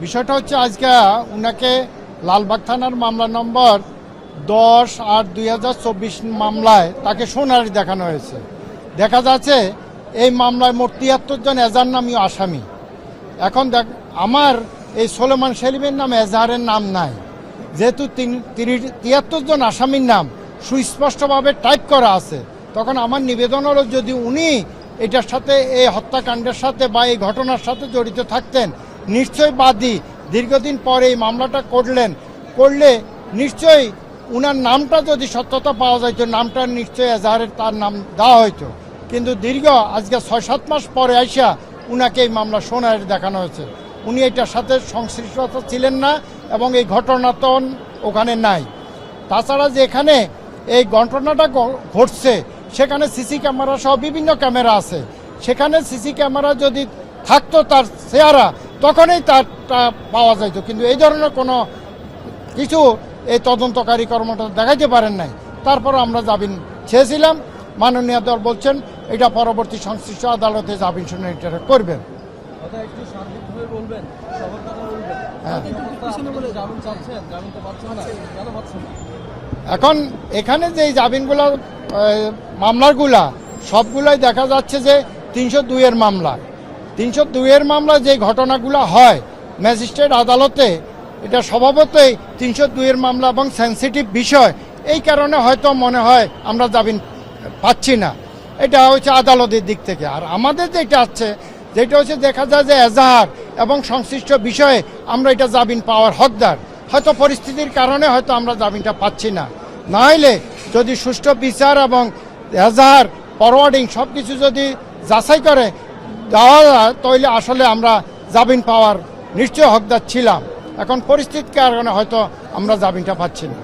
বিষয়টা হচ্ছে আজকে উনাকে লালবাগ থানার মামলা নম্বর 10/8/2024 মামলায় তাকে সোনারি দেখানো হয়েছে। দেখা যাচ্ছে এই মামলায় মোট 73 জন এজাহার নামীয় আসামি। এখন দেখ, আমার এই সোলেমান সেলিমের নামে এজাহারের নাম নাই, যেহেতু 73 জন আসামির নাম সুস্পষ্টভাবে টাইপ করা আছে, তখন আমার নিবেদন হলো যদি উনি এটার সাথে, এই হত্যাকাণ্ডের সাথে বা এই ঘটনার সাথে জড়িত থাকতেন, নিশ্চয়ই বাদী দীর্ঘদিন পরে এই মামলাটা করলে নিশ্চয়ই উনার নামটা যদি সত্যতা পাওয়া যাইত, নামটা নিশ্চয়ই এজাহারের তার নাম দেওয়া হইতো। কিন্তু দীর্ঘ আজকে 6-7 মাস পরে আইসা উনাকে এই মামলা সোনারি দেখানো হয়েছে। উনি এটার সাথে সংশ্লিষ্টতা ছিলেন না এবং এই ঘটনা তো ওখানে নাই। তাছাড়া যে এখানে এই ঘটনাটা ঘটছে সেখানে সিসি ক্যামেরা সহ বিভিন্ন ক্যামেরা আছে, সেখানে সিসি ক্যামেরা যদি থাকতো তার চেহারা, তখনই তারটা পাওয়া যাইত। কিন্তু এই ধরনের কোনো কিছু এই তদন্তকারী কর্মকর্তা দেখাইতে পারেন নাই। তারপর আমরা জামিন চেয়েছিলাম, মাননীয় দল বলছেন এটা পরবর্তী সংশ্লিষ্ট আদালতে জামিন শুনানি করবেন। এখন এখানে যে জামিনগুলো, মামলাগুলা সবগুলাই দেখা যাচ্ছে যে 302-এর মামলা। 302-এর মামলা যে ঘটনাগুলো হয় ম্যাজিস্ট্রেট আদালতে, এটা স্বভাবতই 302-এর মামলা এবং সেন্সিটিভ বিষয়, এই কারণে হয়তো মনে হয় আমরা জামিন পাচ্ছি না। এটা হচ্ছে আদালতের দিক থেকে। আর আমাদের যেটা আছে, যেটা হচ্ছে দেখা যায় যে এজাহার এবং সংশ্লিষ্ট বিষয়ে আমরা এটা জামিন পাওয়ার হকদার, হয়তো পরিস্থিতির কারণে হয়তো আমরা জামিনটা পাচ্ছি না। না হলে যদি সুষ্ঠু বিচার এবং এজাহার ফরওয়ার্ডিং সব কিছু যদি যাচাই করে দেওয়া যায়, তাহলে আসলে আমরা জামিন পাওয়ার নিশ্চয় হকদার ছিলাম। এখন পরিস্থিতির কারণে হয়তো আমরা জামিনটা পাচ্ছি না।